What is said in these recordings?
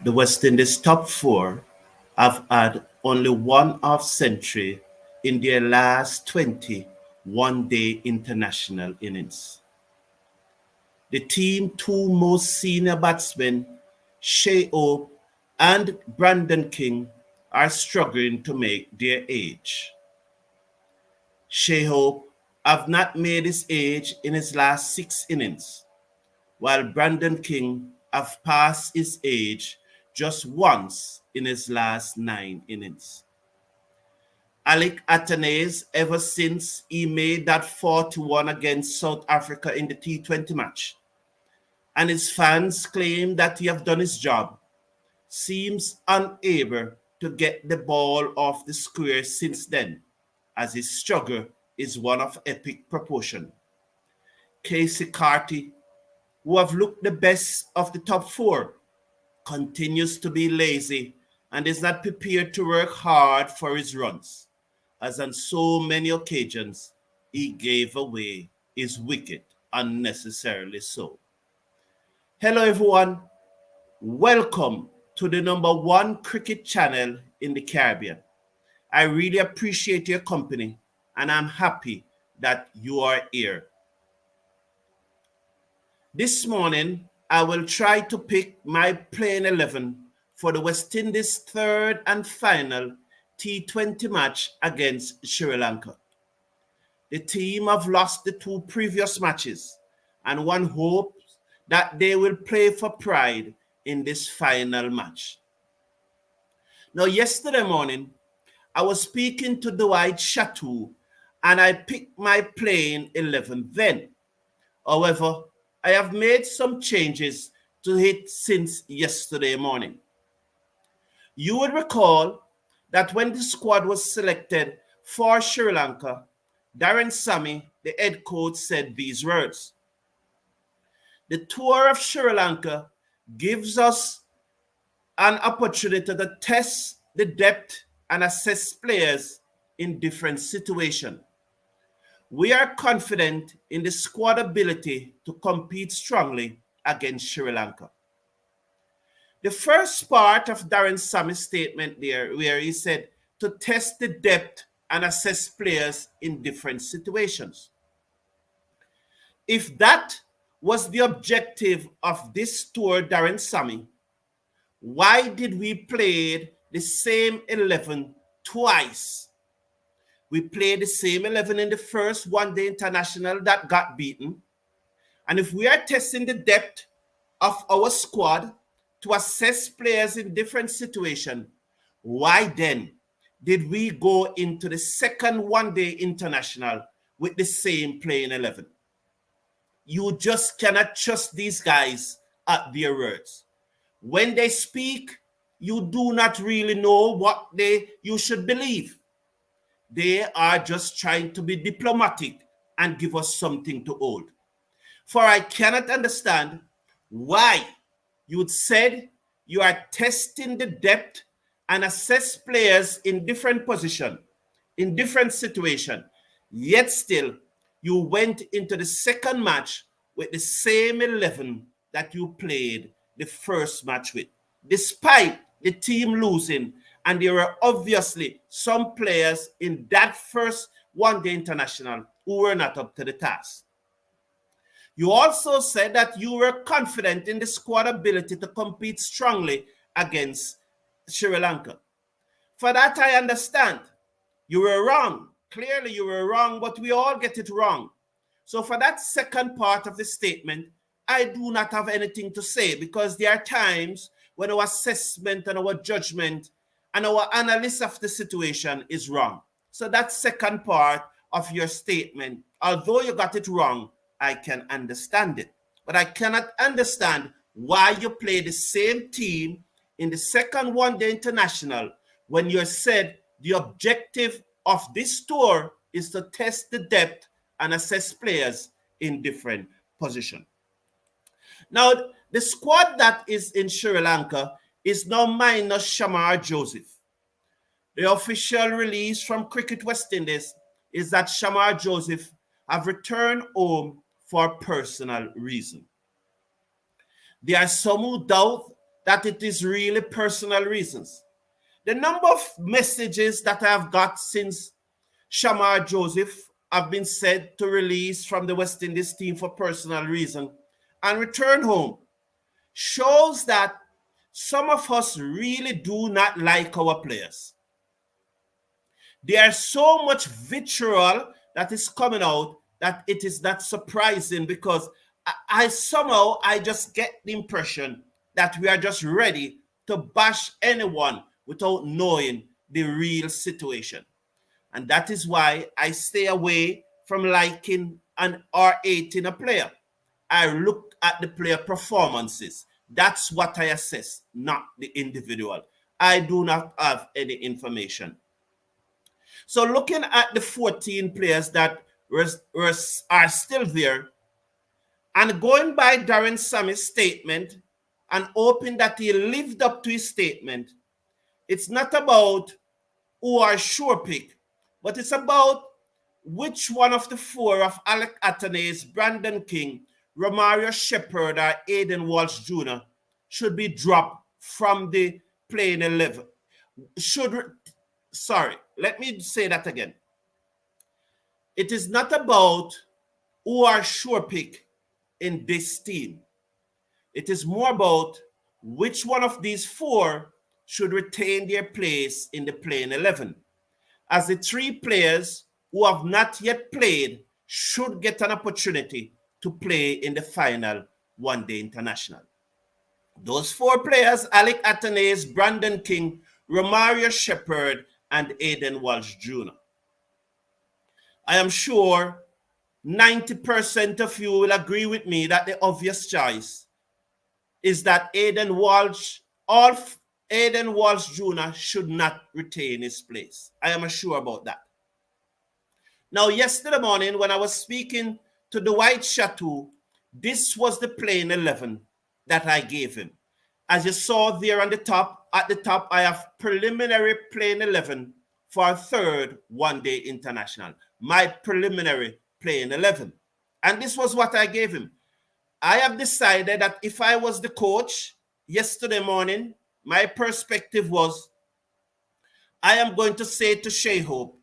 The West Indies top four have had only one half century in their last 20 one-day international innings. The team's two most senior batsmen, Shea Hope and Brandon King, are struggling to make their age. Shea Hope have not made his age in his last six innings, while Brandon King have passed his age just once in his last nine innings. Alec Athanaze, ever since he made that 4-1 against South Africa in the T20 match, and his fans claim that he have done his job, seems unable to get the ball off the square since then, as his struggle is one of epic proportion. Casey Carty, who have looked the best of the top four, continues to be lazy and is not prepared to work hard for his runs, as on so many occasions he gave away his wicket unnecessarily so. Hello everyone, welcome to the number one cricket channel in the Caribbean. I really appreciate your company and I'm happy that you are here. This morning, I will try to pick my playing 11 for the West Indies' third and final T20 match against Sri Lanka. The team have lost the two previous matches, and one hopes that they will play for pride in this final match. Now, yesterday morning, I was speaking to Dwight Chateau, and I picked my playing 11 then. However, I have made some changes to it since yesterday morning. You would recall that when the squad was selected for Sri Lanka, Darren Sammy, the head coach, said these words: "The tour of Sri Lanka gives us an opportunity to test the depth and assess players in different situations. We are confident in the squad ability to compete strongly against Sri Lanka." The first part of Darren Sammy's statement there, where he said to test the depth and assess players in different situations. If that was the objective of this tour, Darren Sammy, why did we play the same 11 twice? We played the same 11 in the first one-day international that got beaten. And if we are testing the depth of our squad to assess players in different situations, why then did we go into the second one-day international with the same playing 11? You just cannot trust these guys at their words. When they speak, you do not really know what you should believe. They are just trying to be diplomatic and give us something to hold. For I cannot understand why you said you are testing the depth and assess players in different positions, in different situations, yet still you went into the second match with the same 11 that you played the first match with, despite the team losing. And there were obviously some players in that first one-day international who were not up to the task. You also said that you were confident in the squad ability to compete strongly against Sri Lanka. For that, I understand. You were wrong. Clearly, you were wrong, but we all get it wrong. So for that second part of the statement, I do not have anything to say, because there are times when our assessment and our judgment and our analysis of the situation is wrong. So that second part of your statement, although you got it wrong, I can understand it. But I cannot understand why you play the same team in the second one-day international when you said the objective of this tour is to test the depth and assess players in different positions. Now, the squad that is in Sri Lanka is now minus Shamar Joseph. The official release from Cricket West Indies is that Shamar Joseph have returned home for personal reason. There are some who doubt that it is really personal reasons. The number of messages that I have got since Shamar Joseph have been said to release from the West Indies team for personal reason and return home shows that some of us really do not like our players. There's so much vitriol that is coming out that it is not surprising, because I somehow I just get the impression that we are just ready to bash anyone without knowing the real situation. And that is why I stay away from liking and or hating a player. I look at the player performances. That's what I assess, not the individual. I do not have any information. So looking at the 14 players that are still there, and going by Darren Sammy's statement and hoping that he lived up to his statement, it's not about who are sure pick, but it's about which one of the four of Alec Athanaze, Brandon King, Romario Shepherd, or Aiden Walsh Jr. should be dropped from the playing 11. Let me say that again. It is not about who are sure pick in this team. It is more about which one of these four should retain their place in the playing 11. As the three players who have not yet played should get an opportunity to play in the final one-day international. Those four players: Alec Athanaze, Brandon King, Romario Shepherd, and Aiden Walsh Jr. I am sure 90% of you will agree with me that the obvious choice is that Aiden Walsh Jr. should not retain his place. I am sure about that. Now, yesterday morning, when I was speaking to Dwight Chateau, this was the playing 11 that I gave him. As you saw there at the top, I have preliminary playing 11 for a third one-day international. My preliminary playing 11. And this was what I gave him. I have decided that if I was the coach yesterday morning, my perspective was, I am going to say to Shea Hope,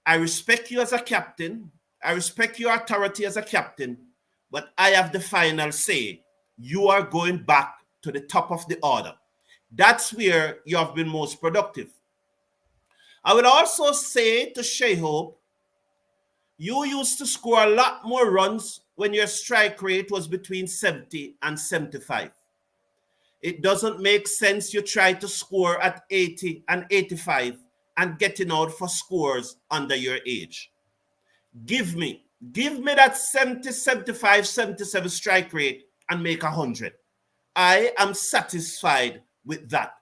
I respect you as a captain. I respect your authority as a captain, but I have the final say. You are going back to the top of the order. That's where you have been most productive. I will also say to Shea Hope, you used to score a lot more runs when your strike rate was between 70 and 75. It doesn't make sense you try to score at 80 and 85 and getting out for scores under your age. Give me that 70, 75, 77 strike rate and make 100. I am satisfied with that.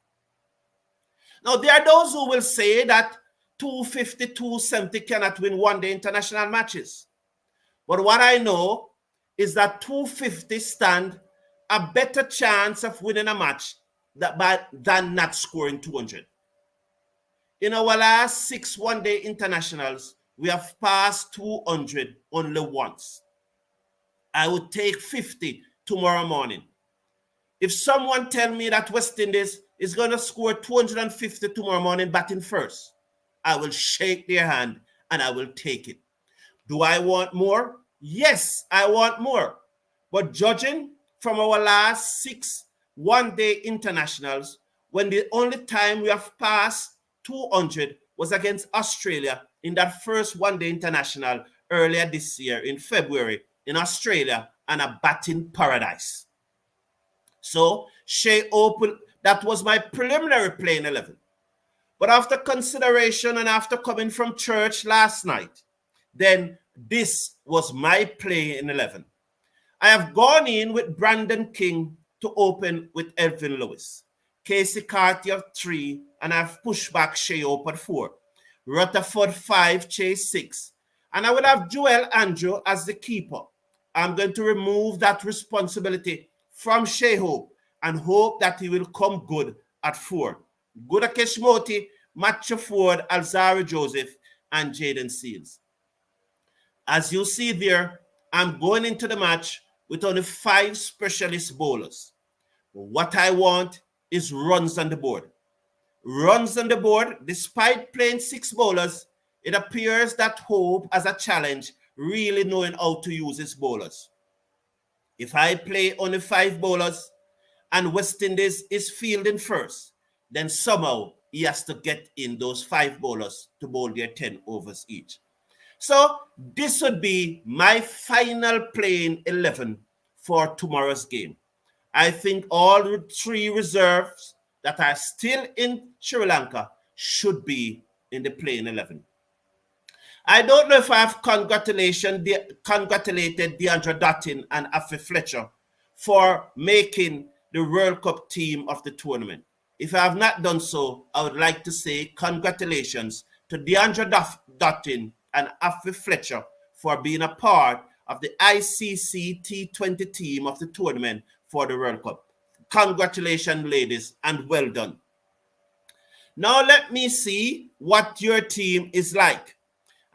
Now, there are those who will say that 250, 270 cannot win one-day international matches. But what I know is that 250 stand a better chance of winning a match than not scoring 200. In our last 6 one-day internationals, we have passed 200 only once. I would take 50 tomorrow morning. If someone tell me that West Indies is going to score 250 tomorrow morning batting first, I will shake their hand and I will take it. Do I want more? Yes, I want more. But judging from our last 6 one-day internationals, when the only time we have passed 200 was against Australia in that first one-day international earlier this year in February in Australia, and a batting paradise. So Shea Opal, that was my preliminary playing 11. But after consideration and after coming from church last night, then this was my playing 11. I have gone in with Brandon King to open with Elvin Lewis, Casey Cartier 3, and I've pushed back Shea Opal at 4, Rutherford 5, Chase 6, and I will have Joel Andrew as the keeper. I'm going to remove that responsibility from Shea Hope and hope that he will come good at 4. Gudakesh Moti, Matthew Ford, Alzari Joseph, and Jaden Seals. As you see there, I'm going into the match with only 5 specialist bowlers. What I want is runs on the board. Runs on the board, despite playing 6 bowlers, it appears that Hope has a challenge really knowing how to use his bowlers. If I play only 5 bowlers and West Indies is fielding first, then somehow he has to get in those 5 bowlers to bowl their 10 overs each. So this would be my final playing 11 for tomorrow's game. I think all the 3 reserves that are still in Sri Lanka should be in the playing 11. I don't know if I have congratulated Deandra Dottin and Afi Fletcher for making the World Cup team of the tournament. If I have not done so, I would like to say congratulations to Deandra Dottin and Afi Fletcher for being a part of the ICC T20 team of the tournament for the World Cup. Congratulations, ladies, and well done. Now let me see what your team is like.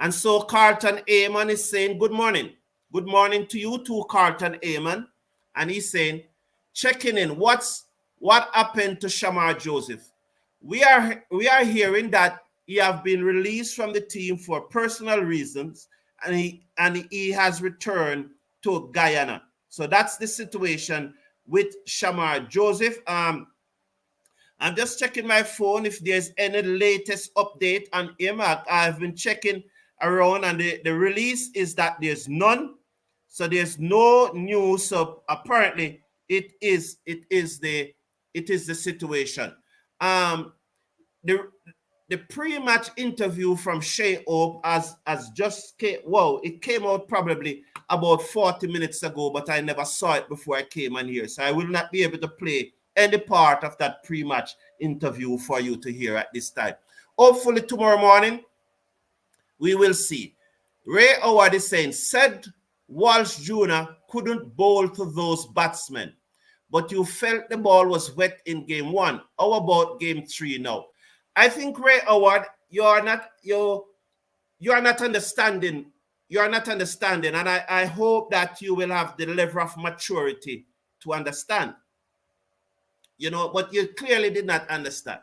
And so Carlton Amon is saying, good morning. Good morning to you too, Carlton Amon. And he's saying, checking in, what happened to Shamar Joseph? We are hearing that he have been released from the team for personal reasons, and he has returned to Guyana. So that's the situation with Shamar Joseph. I'm just checking my phone if there's any latest update on him. I've been checking around, and the release is that there's none. So there's no news. So apparently it is the situation. The pre-match interview from Shea Hope it came out probably about 40 minutes ago, but I never saw it before I came on here. So I will not be able to play any part of that pre-match interview for you to hear at this time. Hopefully tomorrow morning, we will see. Ray Howard is saying, said Walsh Jr. couldn't bowl to those batsmen, but you felt the ball was wet in game 1. How about game 3 now? I think, Ray Howard, you are not understanding. You are not understanding, and I hope that you will have the level of maturity to understand. But you clearly did not understand.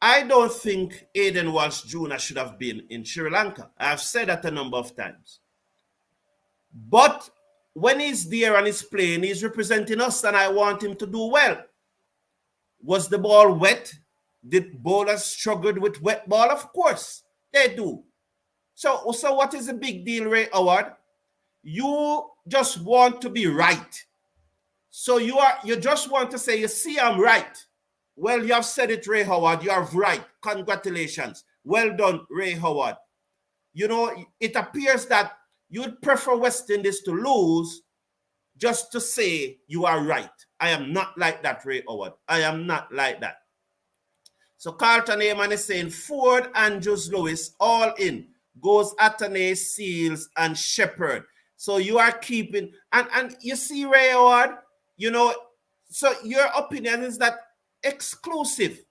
I don't think Aiden Walsh Jr. should have been in Sri Lanka. I've said that a number of times. But when he's there and he's playing, he's representing us, and I want him to do well. Was the ball wet? Did bowlers struggle with wet ball? Of course, they do. So what is the big deal, Ray Howard? You just want to be right. So you just want to say, you see, I'm right. Well, you have said it, Ray Howard. You are right. Congratulations. Well done, Ray Howard. It appears that you'd prefer West Indies to lose just to say you are right. I am not like that, Ray Howard. I am not like that. So Carlton Heyman is saying Ford, Andrews, Lewis, all in. Goes Atenay, Seals, and Shepherd. So you are keeping, and you see, Ray Howard, so your opinion is that exclusive,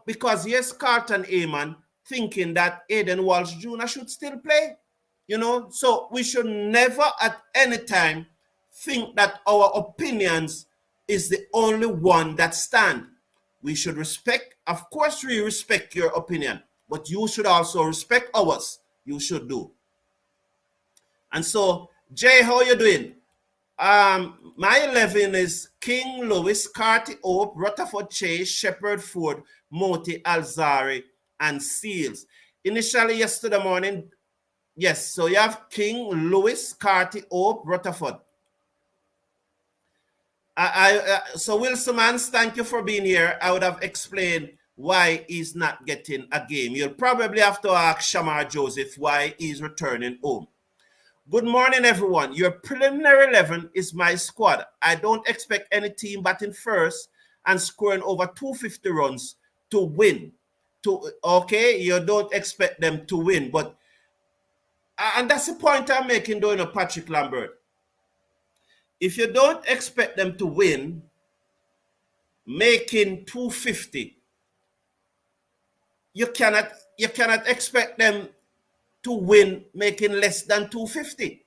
because yes, Carlton Heyman thinking that Aiden Walsh Jr. should still play, so we should never at any time think that our opinions is the only one that stand. We should respect, of course we respect your opinion, but you should also respect ours. You should do. And so, Jay, how you doing? My 11 is King, Lewis, Carty, Hope, Rutherford, Chase, Shepherd, Ford, Moti, Alzari, and Seals. Initially, yesterday morning, yes, so you have King, Lewis, Carty, Hope, Rutherford. So Wilson Mans, thank you for being here. I would have explained why he's not getting a game. You'll probably have to ask Shamar Joseph why he's returning home. Good morning, everyone. Your preliminary 11 is my squad. I don't expect any team batting first and scoring over 250 runs to win. Okay, you don't expect them to win, but and that's the point I'm making, though, Patrick Lambert. If you don't expect them to win, making 250, you cannot expect them to win making less than 250.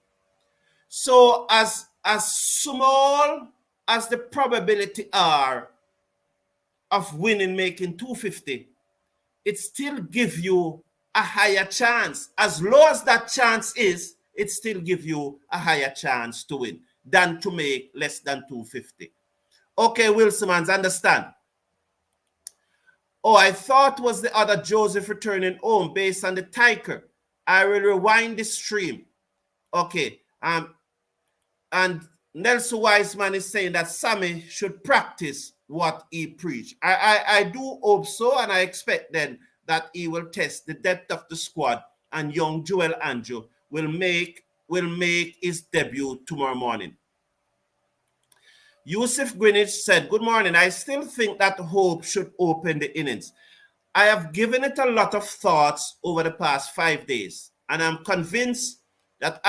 So as small as the probability are of winning making 250, it still gives you a higher chance. As low as that chance is, it still gives you a higher chance to win than to make less than 250. Okay, Wilsonmans, understand. Oh, I thought was the other Joseph returning home based on the ticker. I will rewind the stream. Okay. And Nelson Wiseman is saying that Sammy should practice what he preached. I do hope so, and I expect then that he will test the depth of the squad, and young Joel Andrew will make his debut tomorrow morning. Yusuf Greenwich said, good morning. I still think that Hope should open the innings. I have given it a lot of thoughts over the past 5 days, and I'm convinced that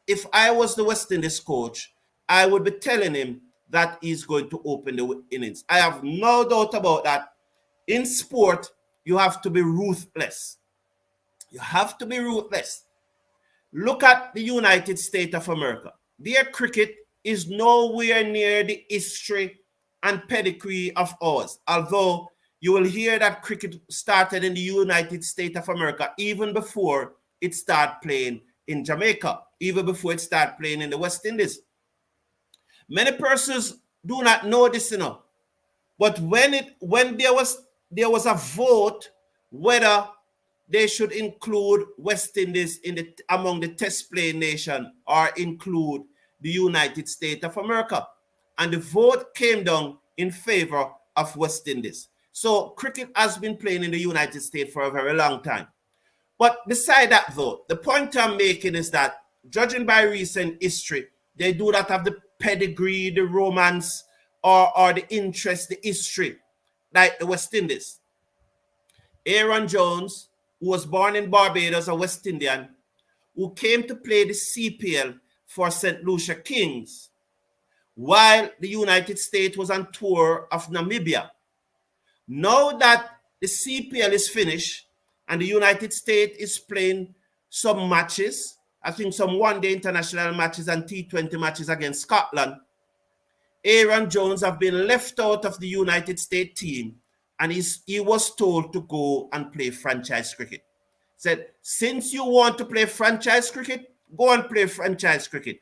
if I was the West Indies coach, I would be telling him that he's going to open the innings. I have no doubt about that. In sport, you have to be ruthless. You have to be ruthless. Look at the United States of America. Their cricket is nowhere near the history and pedigree of ours, although you will hear that cricket started in the United States of America even before it started playing in Jamaica, even before it started playing in the West Indies. Many persons do not know this, but when there was a vote whether they should include West Indies among the test playing nation or include the United States of America, and the vote came down in favor of West Indies. So cricket has been playing in the United States for a very long time. But beside that, though, the point I'm making is that, judging by recent history, they do not have the pedigree, the romance, or the interest, the history, like the West Indies. Aaron Jones, who was born in Barbados, a West Indian, who came to play the CPL for St. Lucia Kings, while the United States was on tour of Namibia. Now that the CPL is finished and the United States is playing some matches, I think some one-day international matches and T20 matches against Scotland, Aaron Jones have been left out of the United States team, and he was told to go and play franchise cricket. Said, since you want to play franchise cricket, go and play franchise cricket.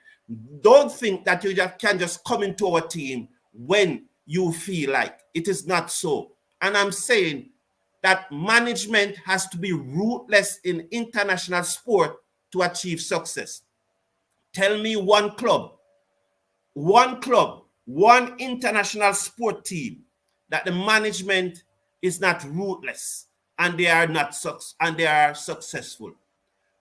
Don't think that you can just come into our team when you feel like. It is not so. And I'm saying that management has to be ruthless in international sport to achieve success. Tell me one club, one international sport team that the management is not ruthless and they are successful.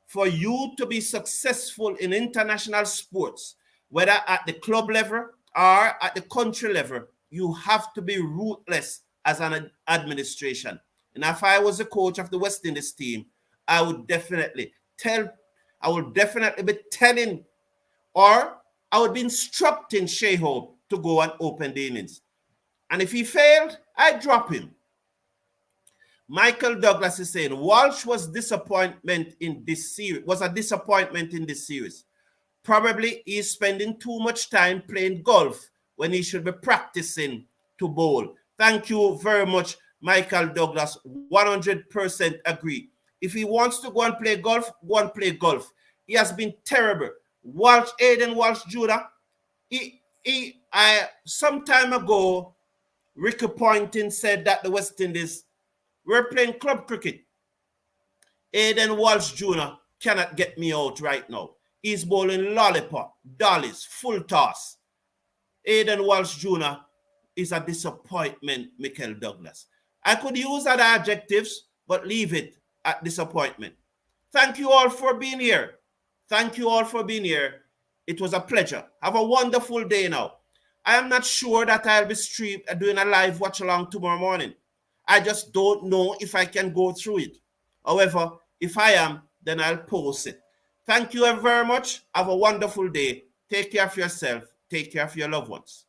For you to be successful in international sports, whether at the club level or at the country level, you have to be ruthless as an administration. And if I was the coach of the West Indies team, I would definitely be telling, or I would be instructing Shai Hope to go and open the innings. And if he failed, I'd drop him. Michael Douglas is saying Walsh was a disappointment in this series. Probably he's spending too much time playing golf when he should be practicing to bowl. Thank you very much, Michael Douglas. 100% agree. If he wants to go and play golf, go and play golf. He has been terrible. Aiden Walsh Jr., some time ago, Ricky Poynton said that the West Indies were playing club cricket. Aiden Walsh Jr. cannot get me out right now. He's bowling lollipop, dollies, full toss. Aiden Walsh Jr. is a disappointment, Michael Douglas. I could use other adjectives, but leave it at disappointment. Thank you all for being here. It was a pleasure. Have a wonderful day now. I am not sure that I'll be doing a live watch along tomorrow morning. I just don't know if I can go through it. However, if I am, then I'll post it. Thank you very much. Have a wonderful day. Take care of yourself. Take care of your loved ones.